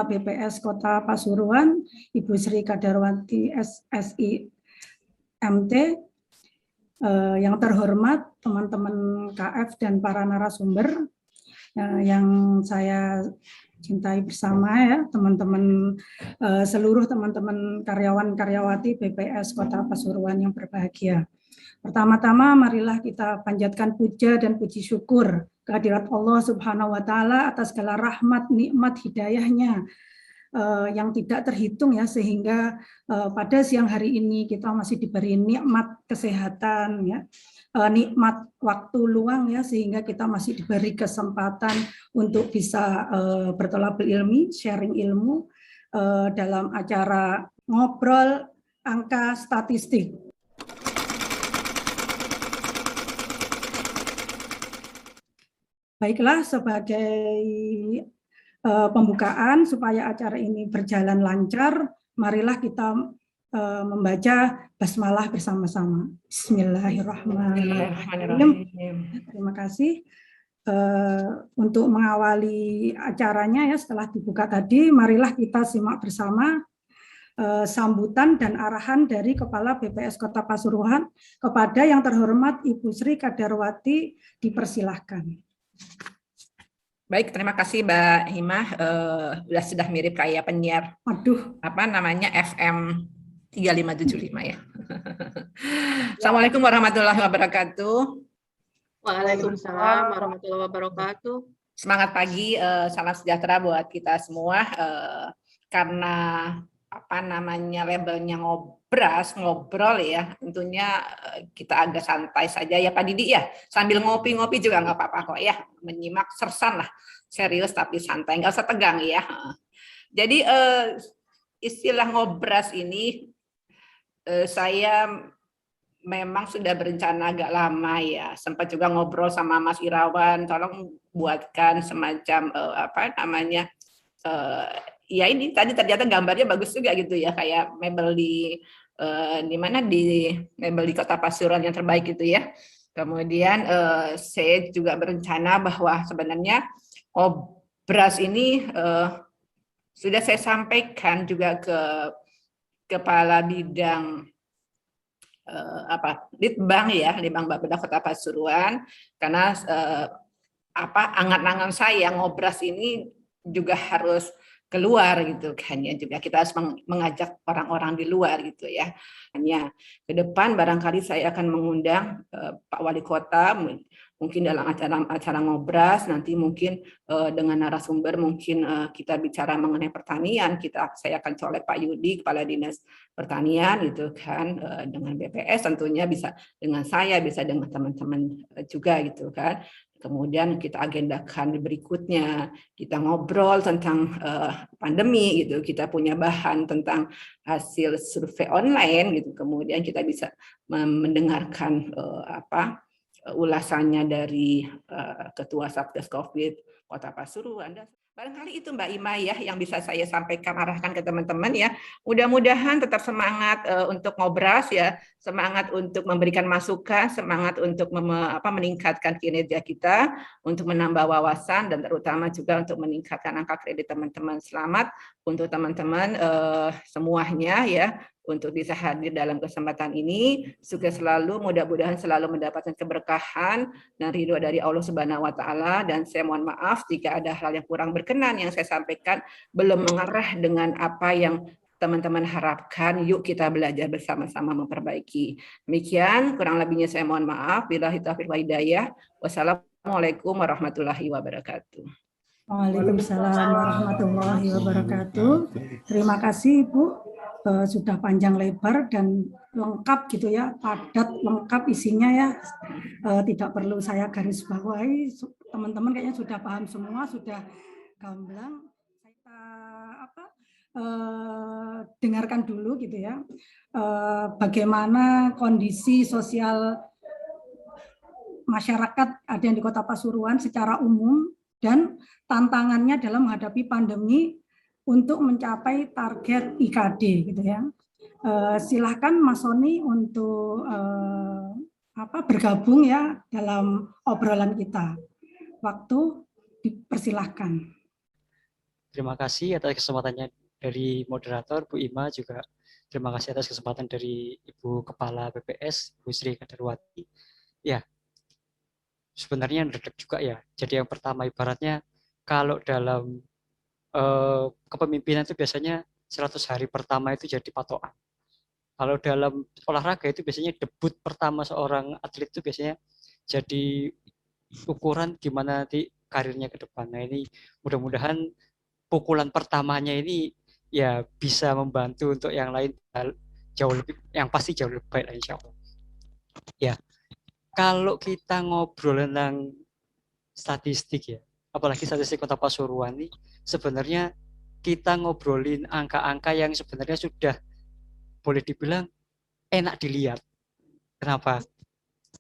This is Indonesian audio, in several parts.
BPS Kota Pasuruan, Ibu Sri Kadarwati SSI MT, yang terhormat teman-teman KF dan para narasumber yang saya cintai bersama ya, teman-teman seluruh teman-teman karyawan-karyawati BPS Kota Pasuruan yang berbahagia. Pertama-tama marilah kita panjatkan puja dan puji syukur kehadirat Allah Subhanahu wa taala atas segala rahmat, nikmat, hidayahnya yang tidak terhitung ya, sehingga pada siang hari ini kita masih diberi nikmat kesehatan ya, nikmat waktu luang ya, sehingga kita masih diberi kesempatan untuk bisa bertolabul ilmi, sharing ilmu dalam acara ngobrol angka statistik. Baiklah, sebagai pembukaan supaya acara ini berjalan lancar, marilah kita membaca basmalah bersama-sama. Bismillahirrahmanirrahim. Terima kasih. Untuk mengawali acaranya ya, setelah dibuka tadi, marilah kita simak bersama sambutan dan arahan dari Kepala BPS Kota Pasuruan kepada yang terhormat Ibu Sri Kadarwati, dipersilahkan. Baik, terima kasih Mbak Himah. Sudah mirip kayak penyiar FM 3575 ya. Assalamualaikum warahmatullahi wabarakatuh. Waalaikumsalam warahmatullahi wabarakatuh. Semangat pagi, salam sejahtera buat kita semua. Karena labelnya ngobrol ya, tentunya kita agak santai saja ya Pak Didi ya, sambil ngopi-ngopi juga nggak apa-apa kok ya, menyimak sersan lah, serius tapi santai, nggak usah tegang ya. Jadi istilah ngobras ini saya memang sudah berencana agak lama ya, sempat juga ngobrol sama Mas Irawan, tolong buatkan semacam ya ini tadi ternyata gambarnya bagus juga gitu ya, kayak mebel di mebel di Kota Pasuruan yang terbaik gitu ya. Kemudian saya juga berencana bahwa sebenarnya obras ini sudah saya sampaikan juga ke Kepala Bidang Litbang ya, Litbang Bapeda Kota Pasuruan, karena angan-angan saya ngobras ini juga harus keluar gitu kan ya, juga kita harus mengajak orang-orang di luar gitu ya. Hanya ke depan barangkali saya akan mengundang Pak Wali Kota mungkin dalam acara ngobras, nanti mungkin dengan narasumber mungkin kita bicara mengenai pertanian, saya akan colek Pak Yudi, Kepala Dinas Pertanian gitu kan, dengan BPS tentunya, bisa dengan saya, bisa dengan teman-teman juga gitu kan. Kemudian kita agendakan berikutnya, kita ngobrol tentang pandemi gitu, kita punya bahan tentang hasil survei online gitu, kemudian kita bisa mendengarkan ulasannya dari Ketua Satgas COVID Kota Pasuruan. Barangkali itu Mbak Ima ya yang bisa saya sampaikan, arahkan ke teman-teman ya. Mudah-mudahan tetap semangat untuk ngobras ya, semangat untuk memberikan masukan, semangat untuk meningkatkan kinerja kita, untuk menambah wawasan, dan terutama juga untuk meningkatkan angka kredit teman-teman. Selamat untuk teman-teman semuanya ya, untuk bisa hadir dalam kesempatan ini. Sukses selalu, mudah-mudahan selalu mendapatkan keberkahan dan ridho dari Allah Subhanahu wa taala, dan saya mohon maaf jika ada hal yang kurang berkenan yang saya sampaikan belum mengarah dengan apa yang teman-teman harapkan. Yuk kita belajar bersama-sama memperbaiki. Demikian, kurang lebihnya saya mohon maaf. Billahi taufiq wal hidayah. Wassalamualaikum warahmatullahi wabarakatuh. Waalaikumsalam warahmatullahi wabarakatuh. Terima kasih Ibu, sudah panjang lebar dan lengkap gitu ya, padat, lengkap isinya ya. Tidak perlu saya garis bawahi, teman-teman kayaknya sudah paham semua, sudah gamblang. Dengarkan dulu gitu ya, bagaimana kondisi sosial masyarakat ada yang di Kota Pasuruan secara umum dan tantangannya dalam menghadapi pandemi untuk mencapai target IKD gitu ya. Silahkan Mas Soni untuk bergabung ya dalam obrolan kita. Waktu dipersilahkan. Terima kasih atas kesempatannya dari moderator, Bu Ima, juga terima kasih atas kesempatan dari Ibu Kepala BPS, Bu Sri Kadarwati. Ya, sebenarnya redek juga ya. Jadi yang pertama ibaratnya kalau dalam kepemimpinan itu biasanya 100 hari pertama itu jadi patokan. Kalau dalam olahraga itu biasanya debut pertama seorang atlet itu biasanya jadi ukuran gimana nanti karirnya ke depan. Nah ini mudah-mudahan pukulan pertamanya ini ya bisa membantu untuk yang lain jauh lebih, yang pasti jauh lebih baik lah insya Allah. Ya, kalau kita ngobrol tentang statistik ya, apalagi statistik Kota Pasuruan ini sebenarnya kita ngobrolin angka-angka yang sebenarnya sudah boleh dibilang enak dilihat. Kenapa?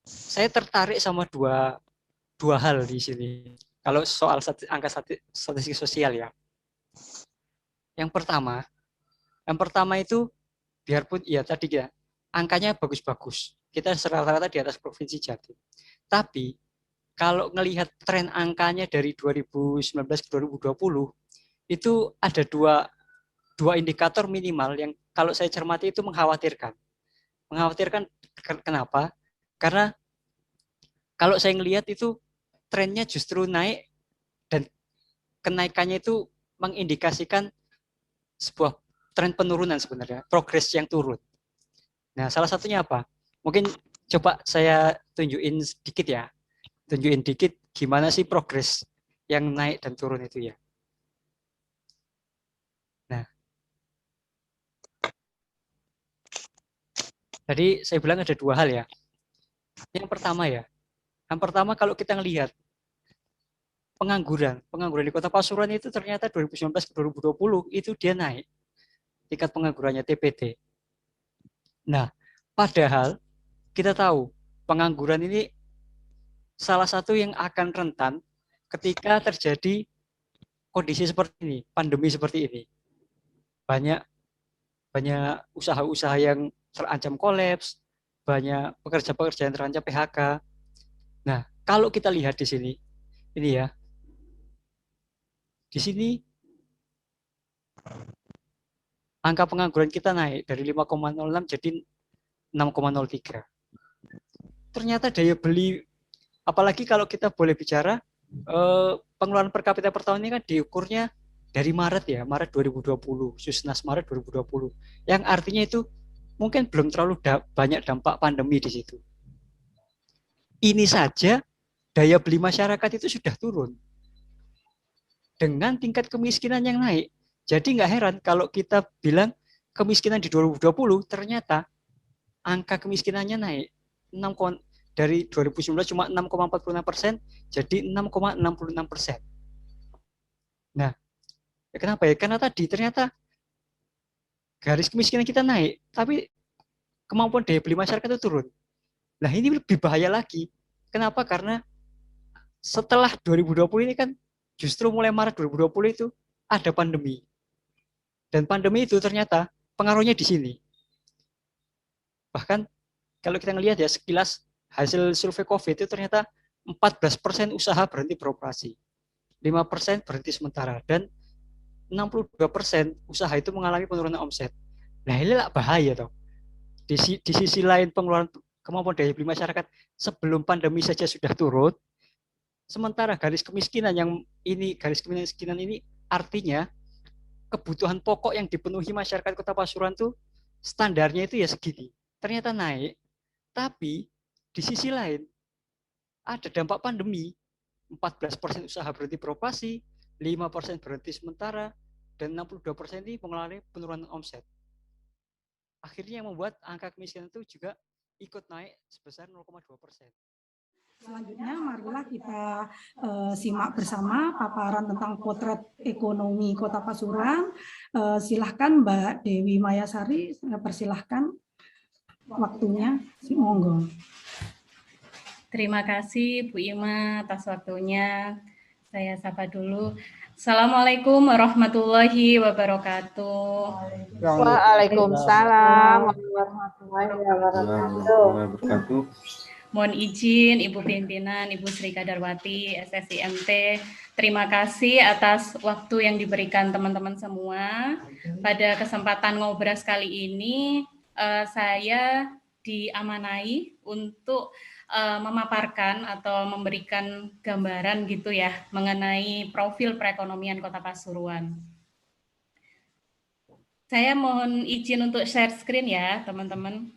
Saya tertarik sama dua hal di sini. Kalau soal angka statistik sosial ya. Yang pertama itu biarpun ya tadi ya angkanya bagus-bagus. Kita rata-rata di atas provinsi Jatim. Tapi kalau ngelihat tren angkanya dari 2019 ke 2020 itu ada dua indikator minimal yang kalau saya cermati itu mengkhawatirkan. Mengkhawatirkan kenapa? Karena kalau saya ngelihat itu trennya justru naik dan kenaikannya itu mengindikasikan sebuah tren penurunan sebenarnya, progres yang turun. Nah, salah satunya apa? Mungkin coba saya tunjukin sedikit ya. Tunjukin dikit gimana sih progres yang naik dan turun itu ya. Nah, tadi saya bilang ada dua hal ya. Yang pertama kalau kita ngelihat pengangguran di Kota Pasuruan itu ternyata 2019 ke 2020 itu dia naik tingkat penganggurannya TPT. Nah, padahal kita tahu pengangguran ini salah satu yang akan rentan ketika terjadi kondisi seperti ini, pandemi seperti ini. Banyak usaha-usaha yang terancam kolaps, banyak pekerja-pekerja yang terancam PHK. Nah, kalau kita lihat di sini, ini ya, di sini angka pengangguran kita naik dari 5,06 jadi 6,03. Ternyata daya beli, apalagi kalau kita boleh bicara, pengeluaran per kapita per tahun ini kan diukurnya dari Maret ya, Maret 2020, Susnas Maret 2020. Yang artinya itu mungkin belum terlalu banyak dampak pandemi di situ. Ini saja daya beli masyarakat itu sudah turun dengan tingkat kemiskinan yang naik. Jadi nggak heran kalau kita bilang kemiskinan di 2020 ternyata angka kemiskinannya naik 6, dari 2019 cuma 6,46% jadi 6,66%. Nah, kenapa ya? Karena tadi ternyata garis kemiskinan kita naik, tapi kemampuan daya beli masyarakat itu turun. Nah, ini lebih bahaya lagi. Kenapa? Karena setelah 2020 ini kan justru mulai Maret 2020 itu ada pandemi. Dan pandemi itu ternyata pengaruhnya di sini. Bahkan kalau kita ngelihat ya sekilas hasil survei COVID itu ternyata 14% usaha berhenti beroperasi. 5% berhenti sementara dan 62% usaha itu mengalami penurunan omset. Nah, ini lah bahaya toh. Di sisi lain pengeluaran kemampuan daya beli masyarakat sebelum pandemi saja sudah turun. Sementara garis kemiskinan ini artinya kebutuhan pokok yang dipenuhi masyarakat Kota Pasuruan tuh standarnya itu ya segini. Ternyata naik, tapi di sisi lain ada dampak pandemi. 14% usaha berhenti beroperasi, 5% berhenti sementara, dan 62% ini mengalami penurunan omset. Akhirnya yang membuat angka kemiskinan itu juga ikut naik sebesar 0,2%. Selanjutnya, marilah kita simak bersama paparan tentang potret ekonomi Kota Pasuruan. Silahkan Mbak Dewi Mayasari, saya persilahkan waktunya, monggo. Terima kasih Bu Ima atas waktunya. Saya sapa dulu. Assalamualaikum warahmatullahi wabarakatuh. Waalaikumsalam warahmatullahi wabarakatuh. Mohon izin Ibu Pimpinan, Ibu Sri Kadarwati, SSIMT, Terima kasih atas waktu yang diberikan teman-teman semua. Pada kesempatan ngobras kali ini, saya diamanai untuk memaparkan atau memberikan gambaran gitu ya mengenai profil perekonomian Kota Pasuruan. Saya mohon izin untuk share screen ya, teman-teman.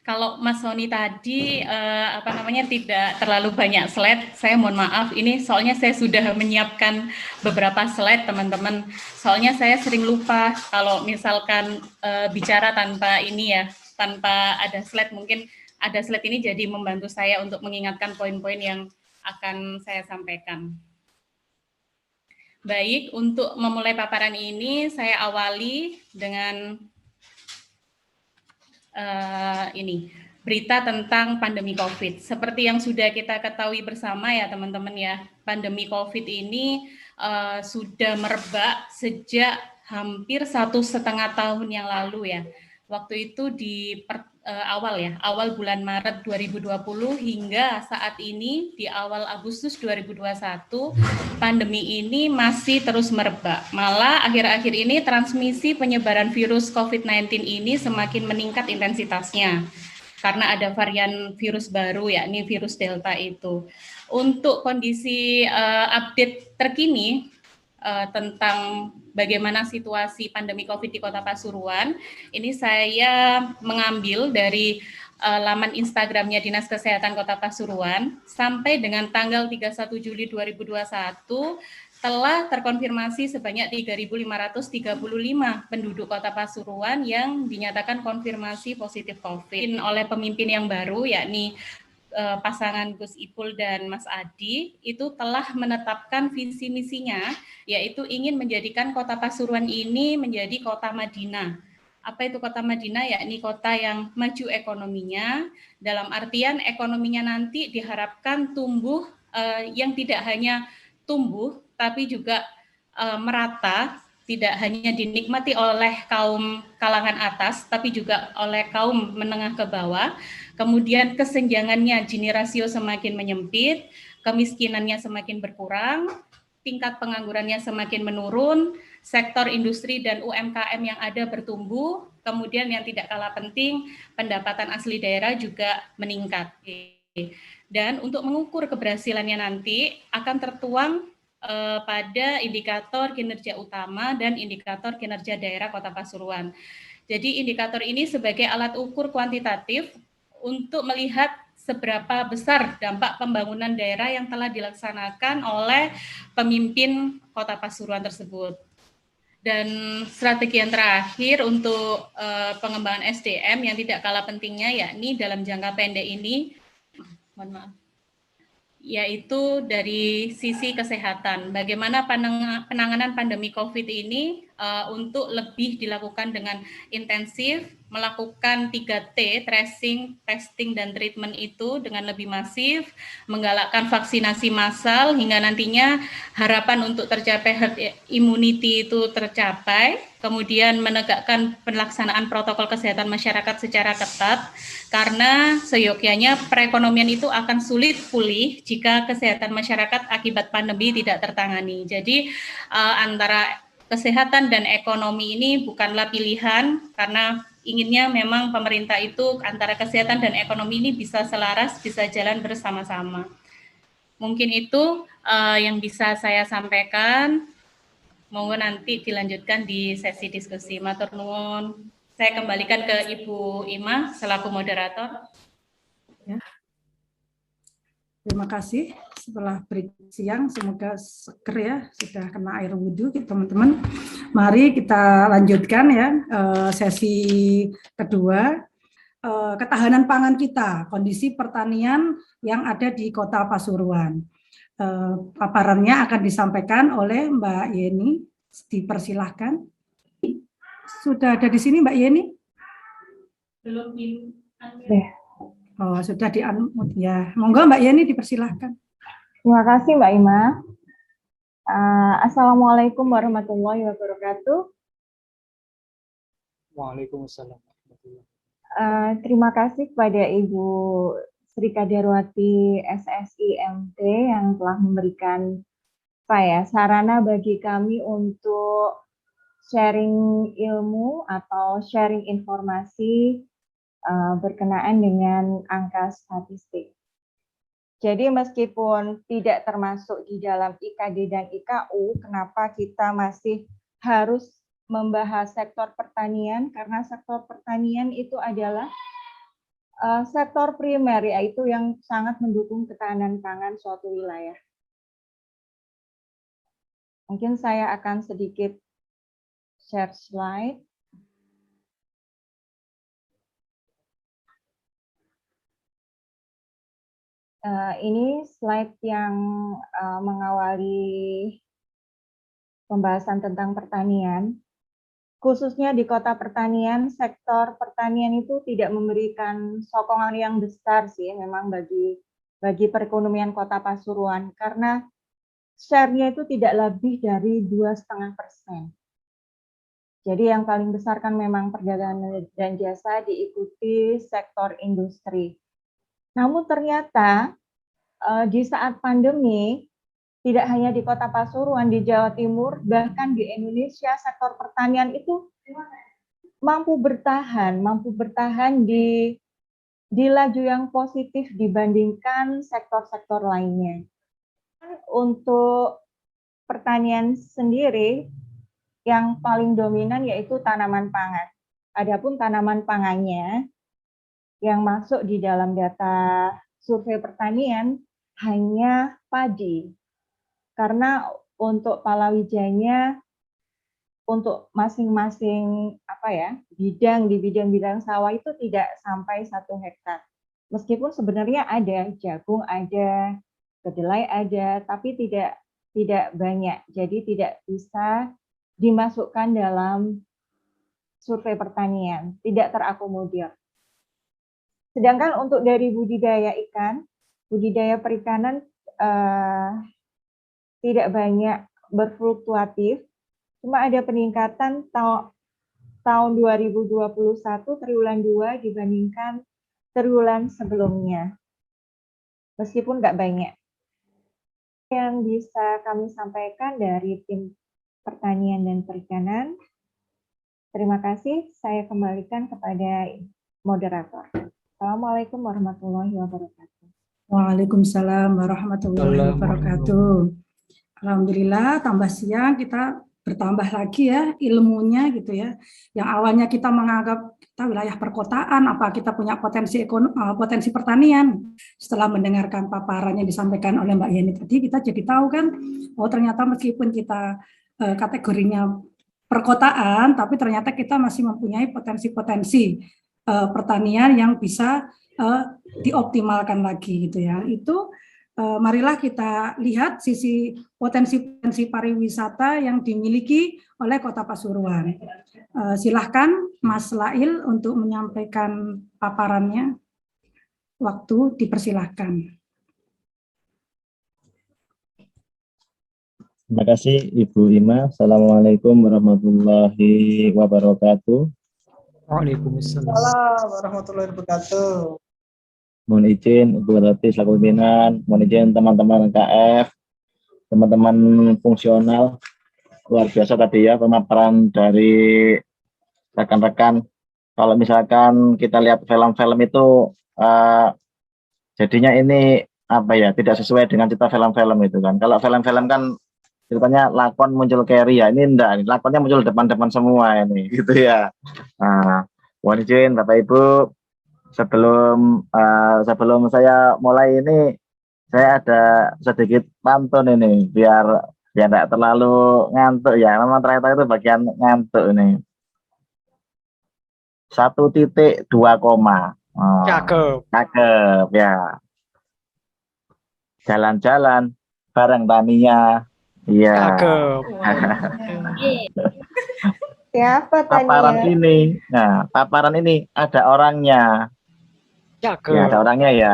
Kalau Mas Sony tadi tidak terlalu banyak slide, saya mohon maaf. Ini soalnya saya sudah menyiapkan beberapa slide, teman-teman. Soalnya saya sering lupa kalau misalkan bicara tanpa ini ya, tanpa ada slide. Mungkin ada slide ini jadi membantu saya untuk mengingatkan poin-poin yang akan saya sampaikan. Baik, untuk memulai paparan ini saya awali dengan berita tentang pandemi COVID. Seperti yang sudah kita ketahui bersama ya teman-teman ya, pandemi COVID ini sudah merebak sejak hampir 1,5 tahun yang lalu ya. Waktu itu di awal bulan Maret 2020 hingga saat ini di awal Agustus 2021 pandemi ini masih terus merebak. Malah akhir-akhir ini transmisi penyebaran virus COVID-19 ini semakin meningkat intensitasnya karena ada varian virus baru yakni virus Delta itu. Untuk kondisi update terkini tentang bagaimana situasi pandemi COVID di Kota Pasuruan, ini saya mengambil dari laman Instagramnya Dinas Kesehatan Kota Pasuruan sampai dengan tanggal 31 Juli 2021 telah terkonfirmasi sebanyak 3.535 penduduk Kota Pasuruan yang dinyatakan konfirmasi positif COVID oleh pemimpin yang baru yakni pasangan Gus Ipul dan Mas Adi itu telah menetapkan visi misinya yaitu ingin menjadikan Kota Pasuruan ini menjadi kota Madinah. Apa itu kota Madinah? Yakni kota yang maju ekonominya, dalam artian ekonominya nanti diharapkan tumbuh yang tidak hanya tumbuh tapi juga merata, tidak hanya dinikmati oleh kaum kalangan atas tapi juga oleh kaum menengah ke bawah. Kemudian kesenjangannya Gini rasio semakin menyempit, kemiskinannya semakin berkurang, tingkat penganggurannya semakin menurun, sektor industri dan UMKM yang ada bertumbuh, kemudian yang tidak kalah penting, pendapatan asli daerah juga meningkat. Dan untuk mengukur keberhasilannya nanti akan tertuang pada indikator kinerja utama dan indikator kinerja daerah Kota Pasuruan. Jadi indikator ini sebagai alat ukur kuantitatif untuk melihat seberapa besar dampak pembangunan daerah yang telah dilaksanakan oleh pemimpin Kota Pasuruan tersebut. Dan strategi yang terakhir untuk pengembangan SDM yang tidak kalah pentingnya yakni dalam jangka pendek ini, yaitu dari sisi kesehatan. Bagaimana penanganan pandemi COVID ini untuk lebih dilakukan dengan intensif, melakukan 3T, tracing, testing, dan treatment itu dengan lebih masif, menggalakkan vaksinasi massal hingga nantinya harapan untuk tercapai herd immunity itu tercapai, kemudian menegakkan pelaksanaan protokol kesehatan masyarakat secara ketat, karena seyogyanya perekonomian itu akan sulit pulih jika kesehatan masyarakat akibat pandemi tidak tertangani. Jadi antara kesehatan dan ekonomi ini bukanlah pilihan, karena inginnya memang pemerintah itu antara kesehatan dan ekonomi ini bisa selaras, bisa jalan bersama-sama. Mungkin itu yang bisa saya sampaikan. Monggo nanti dilanjutkan di sesi diskusi. Matur nuwun. Saya kembalikan ke Ibu Ima selaku moderator. Ya. Terima kasih. Setelah break siang, semoga seger ya, sudah kena air wudhu, teman-teman. Mari kita lanjutkan ya sesi kedua, ketahanan pangan kita, kondisi pertanian yang ada di Kota Pasuruan. Paparannya akan disampaikan oleh Mbak Yeni. Dipersilahkan. Sudah ada di sini Mbak Yeni? Belum Oh, sudah di-unmute ya. Monggo Mbak Yeni dipersilahkan. Terima kasih Mbak Ima. Assalamualaikum warahmatullahi wabarakatuh. Waalaikumsalam. Terima kasih kepada Ibu Sri Kadarwati SSI MT yang telah memberikan sarana bagi kami untuk sharing ilmu atau sharing informasi berkenaan dengan angka statistik. Jadi meskipun tidak termasuk di dalam IKD dan IKU, kenapa kita masih harus membahas sektor pertanian? Karena sektor pertanian itu adalah sektor primer, yaitu yang sangat mendukung ketahanan pangan suatu wilayah. Mungkin saya akan sedikit share slide. Ini slide yang mengawali pembahasan tentang pertanian. Khususnya di kota pertanian, sektor pertanian itu tidak memberikan sokongan yang besar sih, memang bagi perekonomian Kota Pasuruan, karena share-nya itu tidak lebih dari 2,5%. Jadi yang paling besar kan memang perdagangan dan jasa, diikuti sektor industri. Namun ternyata di saat pandemi, tidak hanya di Kota Pasuruan, di Jawa Timur, bahkan di Indonesia, sektor pertanian itu mampu bertahan di laju yang positif dibandingkan sektor-sektor lainnya. Untuk pertanian sendiri, yang paling dominan yaitu tanaman pangan. Adapun tanaman pangannya yang masuk di dalam data survei pertanian hanya padi. Karena untuk palawijanya, untuk masing-masing bidang di bidang-bidang sawah itu tidak sampai 1 hektar. Meskipun sebenarnya ada, jagung ada, kedelai ada, tapi tidak banyak. Jadi tidak bisa dimasukkan dalam survei pertanian, tidak terakomodir. Sedangkan untuk dari budidaya ikan, budidaya perikanan tidak banyak berfluktuatif, cuma ada peningkatan tahun 2021 triwulan 2 dibandingkan triwulan sebelumnya, meskipun nggak banyak. Yang bisa kami sampaikan dari tim pertanian dan perikanan. Terima kasih, saya kembalikan kepada moderator. Assalamualaikum warahmatullahi wabarakatuh. Waalaikumsalam warahmatullahi wabarakatuh. Alhamdulillah, tambah siang kita bertambah lagi ya ilmunya gitu ya. Yang awalnya kita menganggap kita wilayah perkotaan, apa kita punya potensi pertanian. Setelah mendengarkan paparan yang disampaikan oleh Mbak Yeni tadi, kita jadi tahu kan, oh ternyata meskipun kita kategorinya perkotaan, tapi ternyata kita masih mempunyai potensi-potensi pertanian yang bisa dioptimalkan lagi gitu ya. Itu marilah kita lihat sisi potensi-potensi pariwisata yang dimiliki oleh Kota Pasuruan. Silahkan Mas Lail untuk menyampaikan paparannya. Waktu dipersilahkan. Terima kasih Ibu Ima. Assalamualaikum warahmatullahi wabarakatuh. Waalaikumsalam warahmatullahi wabarakatuh. Mohon izin Ibu Rati selaku pimpinan, mohon izin teman-teman KF, teman-teman fungsional, luar biasa tadi ya pemaparan dari rekan-rekan. Kalau misalkan kita lihat film-film itu jadinya ini tidak sesuai dengan cerita film-film itu kan. Kalau film-film kan ceritanya lakon muncul carry ya, ini enggak, lakonnya muncul depan-depan semua ini gitu ya. Nah, mohon izin Bapak Ibu, sebelum saya mulai ini, saya ada sedikit pantun ini biar tidak terlalu ngantuk ya. Memang ternyata itu bagian ngantuk ini. 1.2 koma. Cakep ya. Jalan-jalan bareng Tania. Iya. Siapa tanya? Paparan ini ada orangnya. Ya, ada orangnya ya.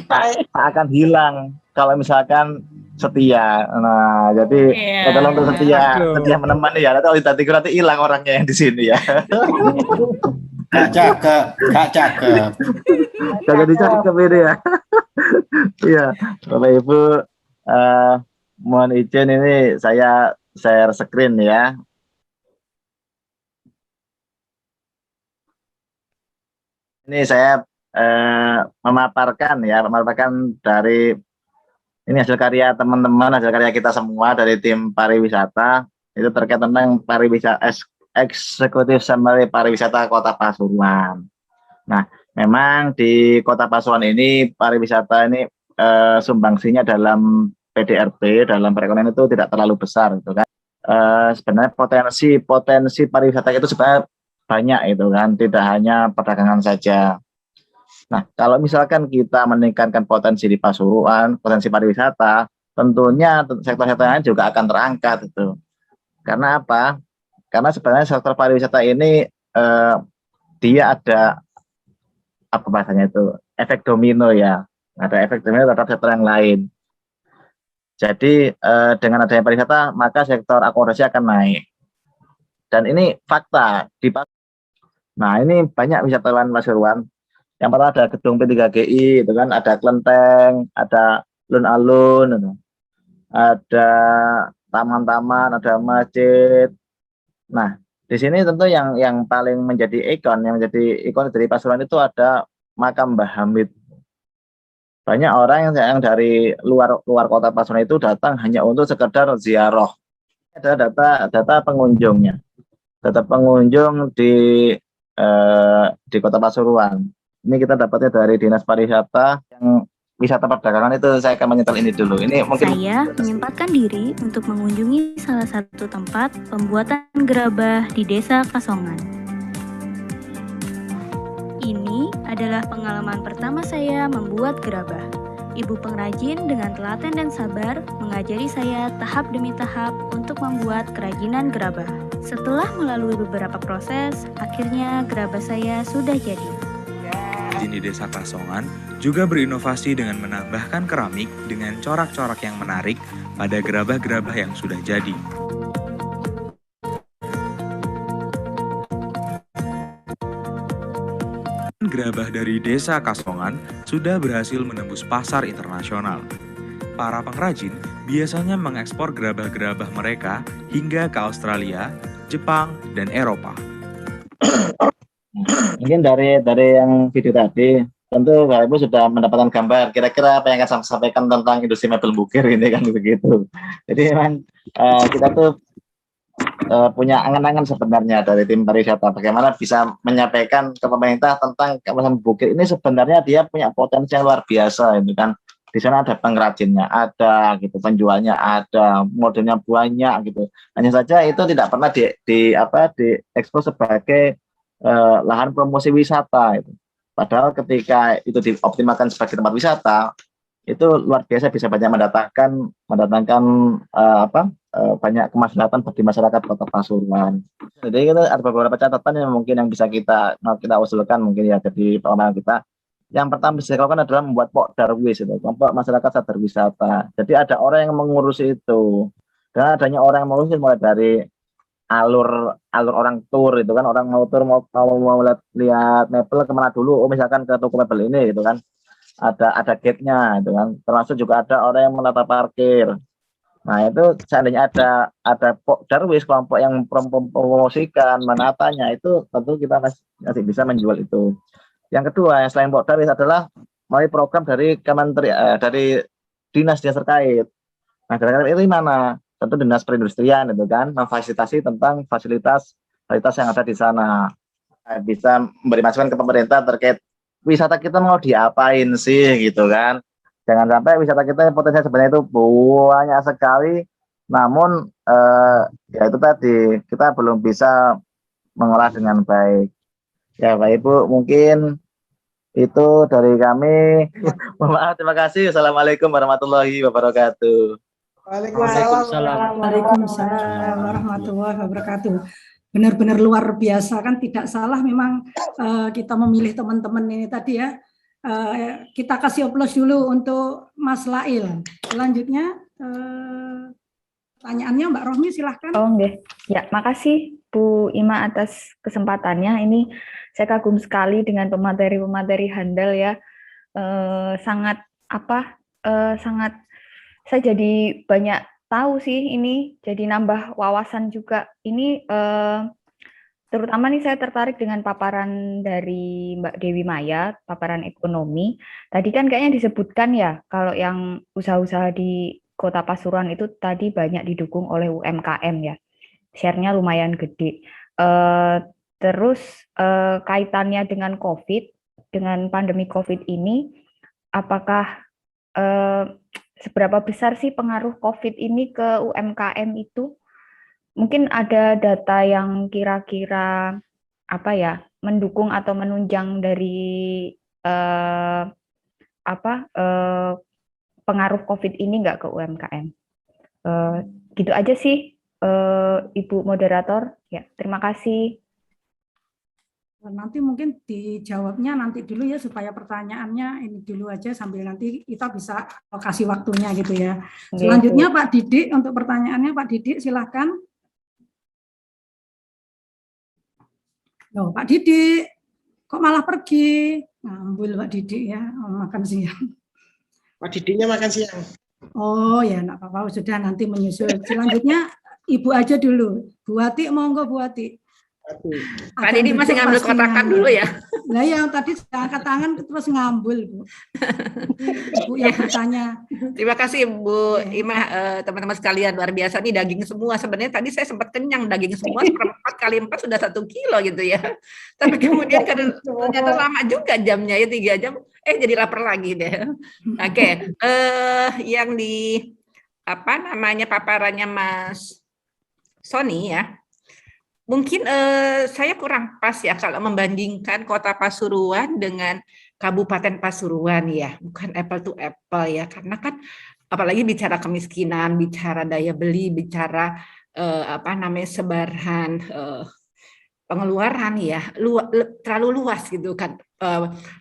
Tak akan hilang kalau misalkan setia. Nah, jadi tolong untuk setia menemani ya. Nanti hilang orangnya yang di sini ya. Kak cakep. Gak jadi cakep ini ya. Iya, Bapak Ibu, mohon izin ini saya share screen ya. Ini saya memaparkan dari ini hasil karya teman-teman, hasil karya kita semua dari tim pariwisata itu terkait tentang pariwisata eksekutif summary pariwisata Kota Pasuruan. Nah, memang di Kota Pasuruan ini pariwisata ini sumbangsinya dalam PDRT dalam perekonomian itu tidak terlalu besar, gitu kan. Sebenarnya potensi pariwisata itu sebenarnya banyak itu kan, tidak hanya perdagangan saja. Nah, kalau misalkan kita meningkatkan potensi di Pasuruan, potensi pariwisata, tentunya sektor-sektor lain juga akan terangkat itu. Karena apa? Karena sebenarnya sektor pariwisata ini dia ada apa bahasanya itu efek domino ya, ada efek domino terhadap sektor yang lain. Jadi dengan adanya pariwisata maka sektor akomodasi akan naik. Dan ini fakta di Nah, ini banyak wisatawan Pasuruan. Yang pertama ada gedung P3GI, itu kan, ada kelenteng, ada alun-alun, ada taman-taman, ada masjid. Nah, di sini tentu yang paling menjadi ikon dari Pasuruan itu ada makam Mbah Hamid. Banyak orang yang dari luar kota Pasuruan itu datang hanya untuk sekedar ziarah. Ada data pengunjungnya, data pengunjung di Kota Pasuruan. Ini kita dapatnya dari Dinas Pariwisata yang wisata perdagangan itu. Saya akan menyetel ini dulu. Ini mungkin saya menyempatkan diri untuk mengunjungi salah satu tempat pembuatan gerabah di Desa Kasongan. Ini adalah pengalaman pertama saya membuat gerabah. Ibu pengrajin dengan telaten dan sabar mengajari saya tahap demi tahap untuk membuat kerajinan gerabah. Setelah melalui beberapa proses, akhirnya gerabah saya sudah jadi. Di Desa Kasongan juga berinovasi dengan menambahkan keramik dengan corak-corak yang menarik pada gerabah-gerabah yang sudah jadi. Gerabah dari Desa Kasongan sudah berhasil menembus pasar internasional. Para pengrajin biasanya mengekspor gerabah-gerabah mereka hingga ke Australia, Jepang, dan Eropa. Mungkin dari yang video tadi, tentu Bapak Ibu sudah mendapatkan gambar kira-kira apa yang akan saya sampaikan tentang industri mebel bukir ini kan begitu. Jadi memang kita tuh punya angan-angan sebenarnya dari tim pariwisata bagaimana bisa menyampaikan ke pemerintah tentang kawasan bukir ini. Sebenarnya dia punya potensi yang luar biasa itu kan. Di sana ada pengrajinnya, ada gitu, penjualnya ada, modelnya banyak gitu. Hanya saja itu tidak pernah diekspos sebagai lahan promosi wisata itu. Padahal ketika itu dioptimalkan sebagai tempat wisata, itu luar biasa bisa banyak mendatangkan banyak kemaslahatan bagi masyarakat Kota Pasuruan. Jadi itu ada beberapa catatan yang mungkin yang bisa kita usulkan mungkin ya jadi pengalaman kita. Yang pertama bisa dilakukan adalah membuat Pokdarwis itu, kelompok masyarakat sadar wisata. Jadi ada orang yang mengurusi itu. Dan adanya orang yang mengurusi mulai dari alur orang tur itu kan, orang mau tur mau lihat mebel kemana dulu, misalkan ke toko mebel ini gitu kan, ada gate-nya itu kan, termasuk juga ada orang yang menata parkir. Nah itu seandainya ada Pokdarwis, kelompok yang promosikan menatanya, itu tentu kita masih bisa menjual itu. Yang kedua selain Pokdarwis adalah melalui program dari dari dinas terkait. Nah kira-kira itu mana? Tentu Dinas Perindustrian itu kan memfasilitasi tentang fasilitas yang ada di sana, bisa memberi masukan ke pemerintah terkait wisata kita mau diapain sih gitu kan. Jangan sampai wisata kita potensinya sebenarnya itu banyak sekali, namun ya itu tadi kita belum bisa mengolah dengan baik. Ya Pak Ibu, mungkin itu dari kami. Maaf, terima kasih. Assalamualaikum warahmatullahi wabarakatuh. Waalaikumsalam. Waalaikumsalam warahmatullahi wabarakatuh. Benar-benar luar biasa kan, tidak salah memang kita memilih teman-teman ini tadi ya. Kita kasih aplaus dulu untuk Mas Lail. Selanjutnya Pertanyaannya Mbak Rohmi silahkan. Oh, enggak. Ya, makasih Bu Ima atas kesempatannya. Ini saya kagum sekali dengan pemateri-pemateri handal ya. Sangat sangat saya jadi banyak tahu sih ini, jadi nambah wawasan juga. Ini terutama nih saya tertarik dengan paparan dari Mbak Dewi Maya, paparan ekonomi. Tadi kan kayaknya disebutkan ya, kalau yang usaha-usaha di Kota Pasuruan itu tadi banyak didukung oleh UMKM ya. Share-nya lumayan gede. Terus kaitannya dengan COVID, dengan pandemi COVID ini, apakah seberapa besar sih pengaruh COVID ini ke UMKM itu? Mungkin ada data yang kira-kira mendukung atau menunjang dari pengaruh COVID ini nggak ke UMKM? Gitu aja sih, Ibu Moderator. Ya, terima kasih. Nanti mungkin dijawabnya nanti dulu ya, supaya pertanyaannya ini dulu aja sambil nanti kita bisa kasih waktunya gitu ya. Selanjutnya Pak Didik, untuk pertanyaannya Pak Didik silahkan. Loh, Pak Didik, kok malah pergi? Ngambul Pak Didik ya, makan siang. Pak Didiknya makan siang. Oh ya, enggak apa-apa, sudah nanti menyusul. Selanjutnya Ibu aja dulu. Bu Wati, monggo Bu Wati. Pak Didi masih ngambil kotakan dulu ya. Nah, yang tadi angkat tangan terus ngambul, Bu. Ibu yang bertanya. Terima kasih Bu Ima, teman-teman sekalian, luar biasa nih daging semua. Sebenarnya tadi saya sempat kenyang daging semua, 4 kali 4 sudah 1 kilo gitu ya. Tapi kemudian karena ternyata lama juga jamnya ya, 3 jam, jadi lapar lagi deh. Oke, yang di paparannya Mas Sony ya. Mungkin saya kurang pas ya kalau membandingkan Kota Pasuruan dengan Kabupaten Pasuruan ya, bukan apple to apple ya, karena kan apalagi bicara kemiskinan, bicara daya beli, bicara sebaran pengeluaran ya, terlalu luas gitu kan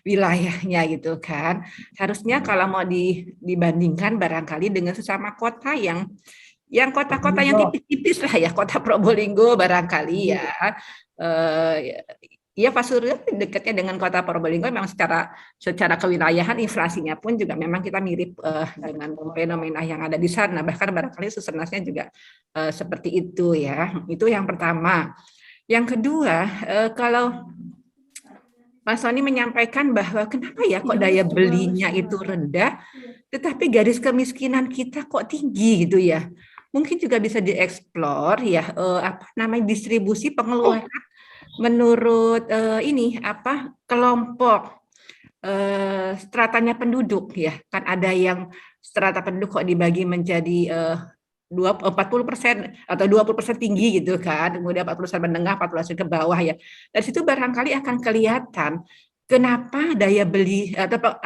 wilayahnya gitu kan. Harusnya kalau mau dibandingkan barangkali dengan sesama kota yang kota-kota yang tipis-tipis lah ya, Kota Probolinggo barangkali ya. Ya Pasuruan dekatnya dengan Kota Probolinggo memang secara kewilayahan, inflasinya pun juga memang kita mirip dengan fenomena yang ada di sana, bahkan barangkali susunasnya juga seperti itu ya. Itu yang pertama. Yang kedua, kalau Mas Sony menyampaikan bahwa kenapa ya kok daya belinya itu rendah, tetapi garis kemiskinan kita kok tinggi gitu ya. Mungkin juga bisa dieksplor ya, distribusi pengeluaran menurut kelompok stratanya penduduk ya. Kan ada yang strata penduduk kok dibagi menjadi 40% atau 20% tinggi gitu kan, kemudian 40% menengah, 40% ke bawah ya. Dari situ barangkali akan kelihatan kenapa daya beli atau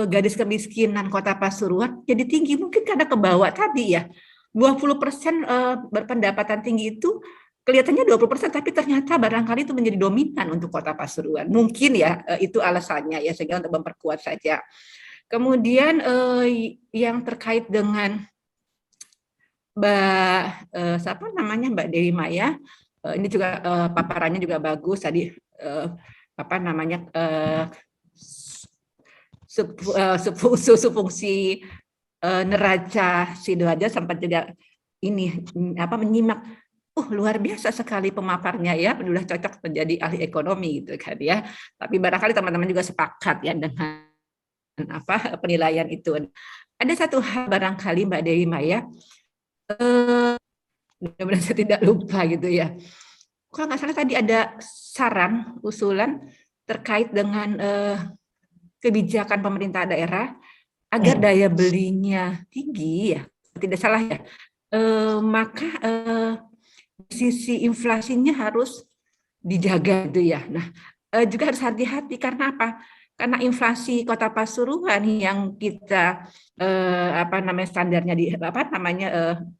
garis kemiskinan Kota Pasuruan jadi tinggi, mungkin karena ke bawah tadi ya. 20% berpendapatan tinggi itu kelihatannya 20%, tapi ternyata barangkali itu menjadi dominan untuk Kota Pasuruan. Mungkin ya itu alasannya ya, sehingga untuk memperkuat saja. Kemudian yang terkait dengan Mbak Dewi Maya, ini juga paparannya juga bagus tadi, fungsi neraca Sidoarjo, sempat juga menyimak. Luar biasa sekali pemaparnya ya, sudah cocok menjadi ahli ekonomi gitu kan ya. Tapi barangkali teman-teman juga sepakat ya dengan penilaian itu. Ada satu hal barangkali Mbak Dewi Maya, mudah-mudahan saya tidak lupa gitu ya. Kalau nggak salah tadi ada saran, usulan terkait dengan kebijakan pemerintah daerah agar daya belinya tinggi ya, tidak salah ya. Maka sisi inflasinya harus dijaga gitu ya. Nah, juga harus hati-hati karena apa? Karena inflasi Kota Pasuruan yang kita standarnya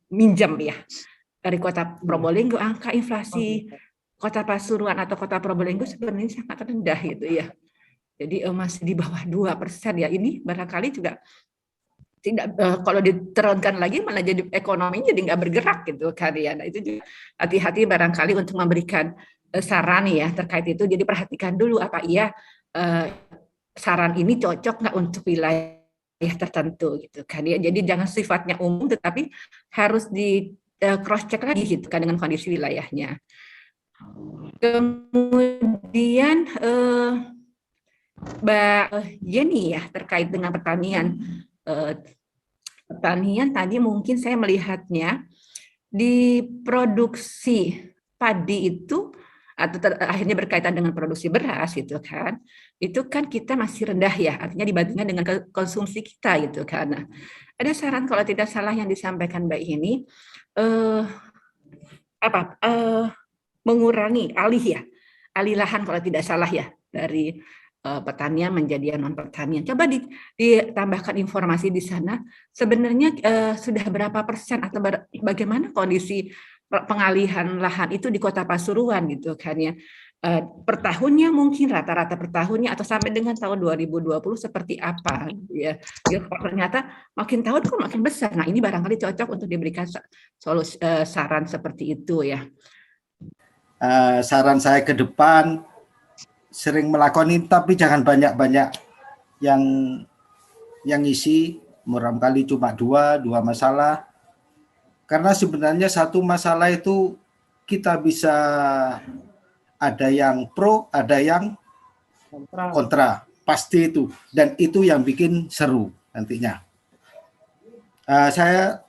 minjam ya dari Kota Probolinggo, angka inflasi Kota Pasuruan atau Kota Probolinggo sebenarnya sangat rendah gitu ya. Jadi masih di bawah 2% ya. Ini barangkali juga tidak kalau diteruskan lagi malah jadi ekonominya jadi nggak bergerak gitu kan ya. Nah, itu juga hati-hati barangkali untuk memberikan saran ya terkait itu. Jadi perhatikan dulu apa iya saran ini cocok nggak untuk wilayah tertentu gitu kan ya. Jadi jangan sifatnya umum tetapi harus di cross check lagi gitu kan dengan kondisi wilayahnya. Kemudian Mbak Jenny ya terkait dengan pertanian. Pertanian tadi mungkin saya melihatnya di produksi padi itu atau akhirnya berkaitan dengan produksi beras gitu kan, itu kan kita masih rendah ya, artinya dibandingkan dengan konsumsi kita gitu kan. Nah, ada saran kalau tidak salah yang disampaikan Mbak ini mengurangi alih lahan kalau tidak salah ya dari pertanian menjadi non pertanian. Coba ditambahkan informasi di sana sebenarnya sudah berapa persen atau bagaimana kondisi pengalihan lahan itu di Kota Pasuruan gitu kan ya. Per tahunnya mungkin rata-rata per tahunnya atau sampai dengan tahun 2020 seperti apa ya. Ternyata makin tahun kok makin besar. Nah, ini barangkali cocok untuk diberikan solusi saran seperti itu ya. Saran saya ke depan sering melakukan ini, tapi jangan banyak-banyak yang isi, barangkali cuma dua masalah, karena sebenarnya satu masalah itu kita bisa ada yang pro, ada yang kontra, pasti itu, dan itu yang bikin seru nantinya. Saya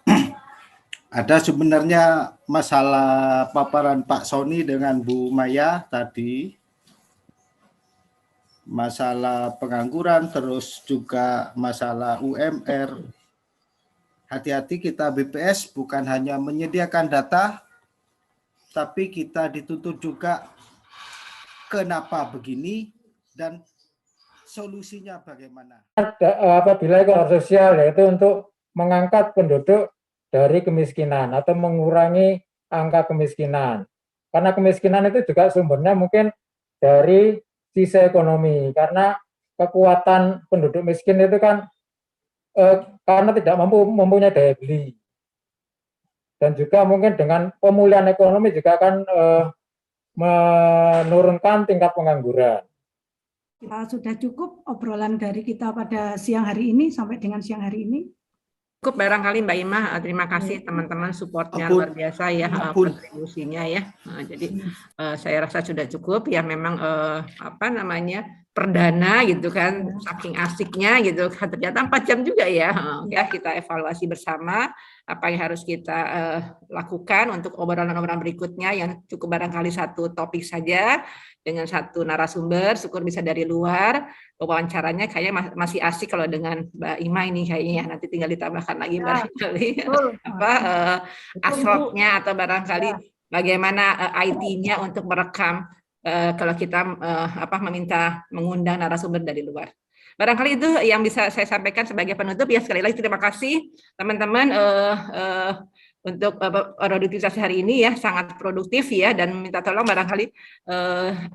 ada sebenarnya masalah paparan Pak Sony dengan Bu Maya tadi, masalah pengangguran, terus juga masalah UMR. Hati-hati kita BPS bukan hanya menyediakan data, tapi kita dituntut juga kenapa begini dan solusinya bagaimana. Apabila ekonomi sosial yaitu untuk mengangkat penduduk dari kemiskinan atau mengurangi angka kemiskinan. Karena kemiskinan itu juga sumbernya mungkin dari sisi ekonomi, karena kekuatan penduduk miskin itu kan karena tidak mempunyai daya beli, dan juga mungkin dengan pemulihan ekonomi juga akan menurunkan tingkat pengangguran. Sudah cukup obrolan dari kita pada siang hari ini sampai dengan siang hari ini. Cukup barangkali Mbak Ima, terima kasih teman-teman supportnya luar biasa ya, kontribusinya ya. Jadi saya rasa sudah cukup ya, memang perdana gitu kan, saking asiknya gitu kan, ternyata 4 jam juga ya. Ya kita evaluasi bersama apa yang harus kita lakukan untuk obrolan-obrolan berikutnya yang cukup barangkali satu topik saja dengan satu narasumber, syukur bisa dari luar. Wawancaranya kayaknya masih asik kalau dengan Mbak Ima ini kayaknya, nanti tinggal ditambahkan lagi barangkali asloknya atau barangkali bagaimana IT-nya untuk merekam kalau kita meminta mengundang narasumber dari luar. Barangkali itu yang bisa saya sampaikan sebagai penutup ya. Sekali lagi terima kasih teman-teman untuk produktivitas hari ini ya, sangat produktif ya, dan minta tolong barangkali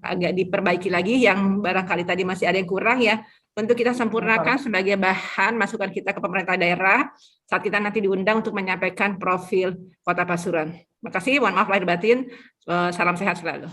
agak diperbaiki lagi yang barangkali tadi masih ada yang kurang ya, untuk kita sempurnakan sebagai bahan masukan kita ke pemerintah daerah saat kita nanti diundang untuk menyampaikan profil Kota Pasuruan. Terima kasih, mohon maaf lahir batin, salam sehat selalu.